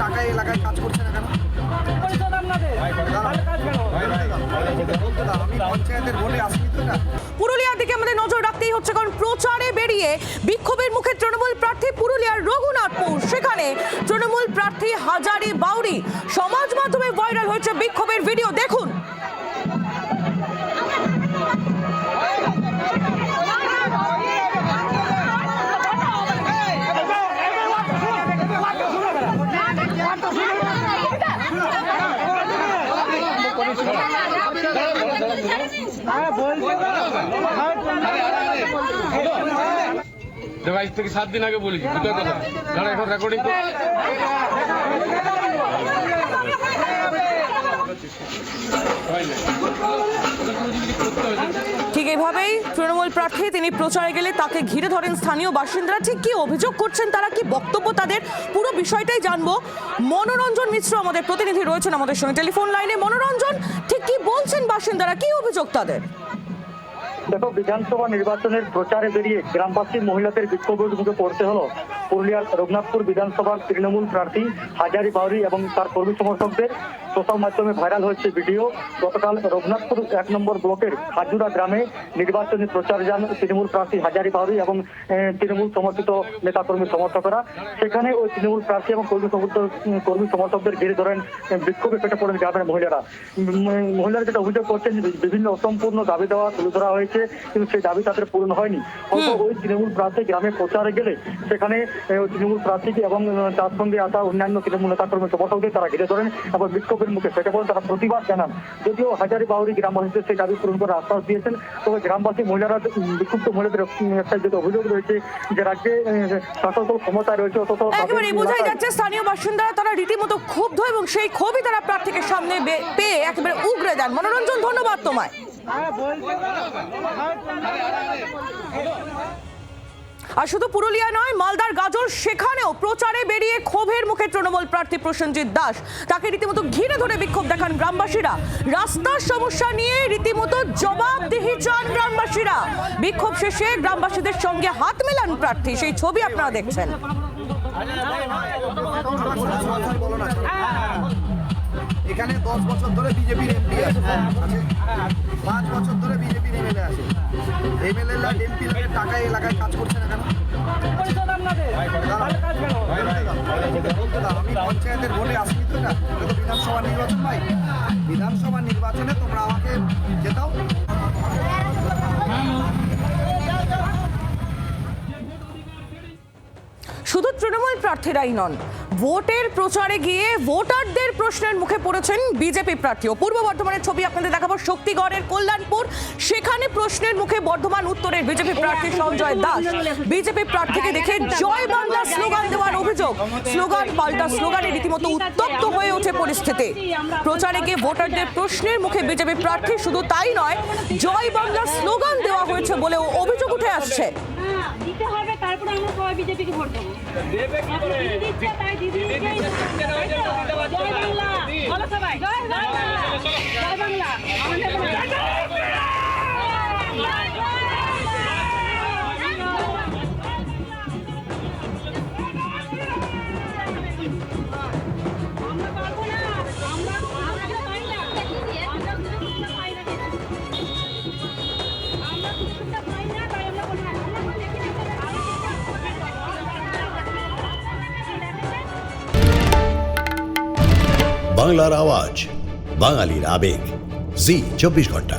টাকা এলাকায় কাজ করছে না কেন? পুরুলিয়ার দিকে আমাদের নজর রাখতেই হচ্ছে, কারণ প্রচারে বেরিয়ে বিক্ষোভের মুখে তৃণমূল প্রার্থী পুরুলিয়ার রঘুনাথপুর। সেখানে তৃণমূল প্রার্থী হাজারি বাউরি সমাজ মাধ্যমে ভাইরাল হয়েছে বিক্ষোভের ভিডিও, দেখুন। আজ থেকে 7 দিন আগে বলেছি দুটো কথা, দাঁড়া এখন রেকর্ডিং তো। ঠিক এইভাবেই তৃণমূল প্রার্থী তিনি প্রচারে গেলে তাকে ঘিরে ধরেন স্থানীয় বাসিন্দারা। ঠিক কি অভিযোগ করছেন তারা, কি বক্তব্য তাদের, পুরো বিষয়টাই জানবো। মনোরঞ্জন মিশ্র আমাদের প্রতিনিধি রয়েছেন আমাদের সঙ্গে টেলিফোন লাইনে। মনোরঞ্জন, ঠিক কি বলছেন বাসিন্দারা, কি অভিযোগ তাদের? দেখো, বিধানসভা নির্বাচনের প্রচারে বেরিয়ে গ্রামবাসী মহিলাদের বিক্ষোভের মুখে পড়তে হলো পুরুলিয়ার রঘুনাথপুর বিধানসভার তৃণমূল প্রার্থী হাজারি বাউরি এবং তার কর্মী সমর্থকদের সোশ্যাল মাধ্যমে ভাইরাল হয়েছে ভিডিও। গতকাল রঘুনাথপুর 1 নম্বর ব্লকের হাজুরা গ্রামে নির্বাচনী প্রচার যান তৃণমূল প্রার্থী হাজারি বাউরি এবং তৃণমূল সমর্থিত নেতাকর্মী সমর্থকরা। সেখানে ওই তৃণমূল প্রার্থী এবং কর্মী সমর্থকদের ঘিরে ধরেন বিক্ষোভে ফেটে পড়েন গ্রামের মহিলারা যেটা অভিযোগ করছেন, বিভিন্ন অসম্পূর্ণ দাবি দেওয়া তুলে ধরা হয়েছে, কিন্তু সেই দাবি তাদের পূরণ হয়নি। ওই তৃণমূল প্রার্থী গ্রামে প্রচারে গেলে সেখানে তৃণমূল প্রার্থীকে এবং তার সঙ্গে আসা অন্যান্য তৃণমূল নেতাকর্মী সমর্থকদের তারা ঘিরে ধরেন এবং বিক্ষোভের মুখে ফেটে পড়েন, তারা প্রতিবাদ জানান। যদিও হাজারি বাউরি গ্রামবাসীদের সেই দাবি পূরণ করার আশ্বাস দিয়েছেন, তবে গ্রামবাসী মহিলারা বিক্ষুব্ধ মহিলাদের একটা যেটা অভিযোগ রয়েছে যে রাজ্যে শাসক দল ক্ষমতায় রয়েছে, অথচ বোঝাই যাচ্ছে স্থানীয় বাসিন্দারা তারা রীতিমতো ক্ষুব্ধ এবং সেই ক্ষোভই তারা প্রার্থীকে সামনে পেয়ে একেবারে উগরে দেন। মনোরঞ্জন, ধন্যবাদ তোমায়। আর শুধু পুরুলিয়া নয়, মালদার গাজল সেখানেও প্রচারে বেরিয়ে ক্ষোভের মুখে তৃণমূল প্রার্থী প্রসেনজিৎ দাস। তাকে রীতিমতো ঘিরে ধরে বিক্ষোভ দেখান গ্রামবাসীরা। রাস্তার সমস্যা নিয়ে রীতিমতো জবাবদিহি চান গ্রামবাসীরা। বিক্ষোভ শেষে গ্রামবাসীদের সঙ্গে হাত মেলান প্রার্থী, সেই ছবি আপনারা দেখছেন। এখানে 10 বছর ধরে বিজেপির এমপি আছে, 5 বছর ধরে বিজেপির এমএলএ আছে। এমএলএ এমপি টাকা এলাকায় কাজ করছে না কেন? আমি পঞ্চায়েতের ভোটে আসি তো না, বিধানসভা নির্বাচন ভাই, বিধানসভা নির্বাচনে তোমরা আমাকে জেতাও। শুধু তৃণমূল প্রার্থীরাই নন, ভোটের প্রচারে গিয়ে ভোটারদের প্রশ্নের মুখে পড়েছেন বিজেপি প্রার্থীও। পূর্ব বর্ধমানের ছবি আপনাদের দেখাবো, শক্তিগড়ের কল্যাণপুর। সেখানে প্রশ্নের মুখে বর্ধমান উত্তরের বিজেপি প্রার্থী সঞ্জয় দাস বিজেপি প্রার্থীকে দেখে জয় বাংলা স্লোগান দেওয়ার অভিযোগ। স্লোগান পাল্টা স্লোগানে রীতিমতো উত্তপ্ত হয়ে ওঠে পরিস্থিতি। প্রচারে গিয়ে ভোটারদের প্রশ্নের মুখে বিজেপি প্রার্থী, শুধু তাই নয়, জয় বাংলা স্লোগান দেওয়া হয়েছে বলেও অভিযোগ উঠে আসছে। দিতে হবে, তারপরে আমরা সবাই বিজেপিকে ভোট দেবো। দিচ্ছে তাই দিদি জয় বাংলা, বলো সবাই জয় বাংলা, জয় বাংলা। আমরা পারবো না, আমরা পাই না, আমরা সুযোগটা পাই না, তাই আমরা বলি না। বাংলার আওয়াজ, বাঙালির আবেগ, জি 24 ঘন্টা।